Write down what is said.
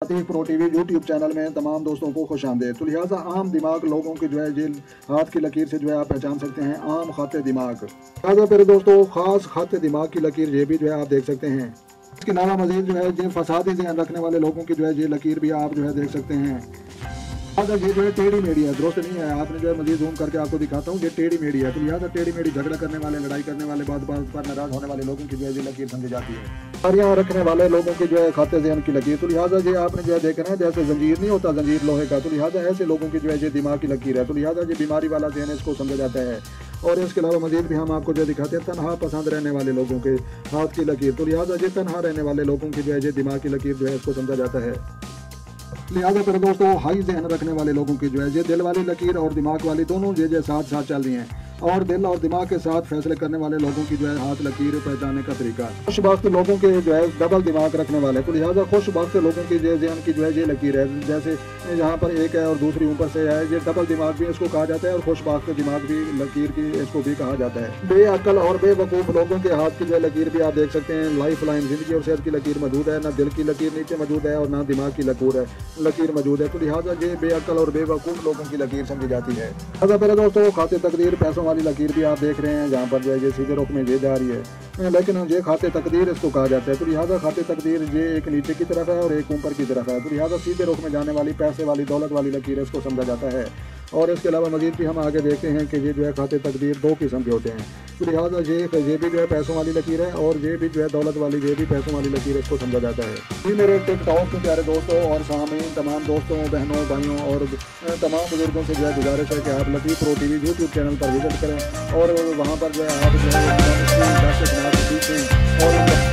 लतीफ़ pro TV YouTube channel में तमाम दोस्तों को खुशामदीद। तो लिहाजा आम दिमाग लोगों के जो है ये हाथ की लकीर से जो है आप पहचान सकते हैं आम खाते दिमाग। लिहाजा मेरे दोस्तों खास खाते दिमाग की लकीर ये भी जो है आप देख सकते हैं। इसके अलावा मजीद जो है ये फसादी ज़हन रखने वाले लोगों की जो है ये लकीर भी आप जो है देख सकते हैं। लिहाजा ये जो है टेढ़ी मेढ़ी है, दुरुस्त नहीं है। आपने जो है मजीद जूम करके आपको दिखाता हूँ, ये टेढ़ी मेढ़ी है। तो लिहाजा टेढ़ी मेढ़ी झगड़ा करने वाले, लड़ाई करने वाले, बात पर नाराज होने वाले लोगों की जो है ये लकीर समझी जाती है। और यहाँ रखने वाले लोगों की जो है खाते ज़हन की लकीर। तो लिहाजा ये आपने जो है देखना है जैसे जंजीर नहीं होता, जंजीर लोहे का, तो लिहाजा ऐसे लोगों की जो है ये दिमाग की लकीर है। तो लिहाजा ये बीमारी वाला ज़हन इसको समझा जाता है। और इसके अलावा मजीद भी हम आपको जो दिखाते हैं तनहा पसंद रहने वाले लोगों के हाथ की लकीर। तो लिहाजा ये तनहा रहने वाले लोगों की जो है ये दिमाग की लकीर जो है इसको समझा जाता है। लिहाजा फिर दोस्तों हाई जहन रखने वाले लोगों की जो है ये दिल वाली लकीर और दिमाग वाली दोनों ये साथ साथ चल रही हैं। और दिल और दिमाग के साथ फैसले करने वाले लोगों की जो है हाथ लकीर पहचानने का तरीका। खुशबख्त लोगों के जो है डबल दिमाग रखने वाले। तो लिहाजा खुशबख्त लोगों की जहन की जो है ये लकीर है। जैसे यहाँ पर एक है और दूसरी ऊपर से है, ये डबल दिमाग भी इसको कहा जाता है और खुशबख्त दिमाग भी लकीर की इसको भी कहा जाता है। बेअक्ल और बेवकूफ़ लोगों के हाथ की जो है लकीर भी आप देख सकते हैं। लाइफ लाइन जिंदगी और सेहत की लकीर मौजूद है, ना दिल की लकीर नीचे मौजूद है और ना दिमाग की लकीर मौजूद है। तो लिहाजा ये बेअक्ल और बेवकूफ़ लोगों की लकीर समझी जाती है। लिहाजा पहले दोस्तों खाते तकदीर पैसों वाली लकीर भी आप देख रहे हैं, जहाँ पर जो है ये सीधे रुख में ये जा रही है, लेकिन ये खाते तकदीर इसको कहा जाता है। तो लिहाजा खाते तकदीर ये एक नीचे की तरफ है और एक ऊपर की तरफ है। तो लिहाजा सीधे रुख में जाने वाली पैसे वाली दौलत वाली लकीर इसको समझा जाता है। और इसके अलावा मजीद भी हम आगे देखते हैं कि ये जो है खाते तकदीर दो किस्म के होते हैं। तो लिहाजा ये भी जो है पैसों वाली लकीर है और ये भी जो है दौलत वाली, ये भी पैसों वाली लकीर इसको समझा जाता है। ये मेरे टिकटॉक के प्यारे दोस्तों और सामईन तमाम दोस्तों, बहनों, भाइयों और तमाम बुजुर्गों से जो है गुजारिश है कि आप लतीफ़ प्रो टीवी यूट्यूब चैनल पर विजिट करें और वहाँ पर जो है आप जो है और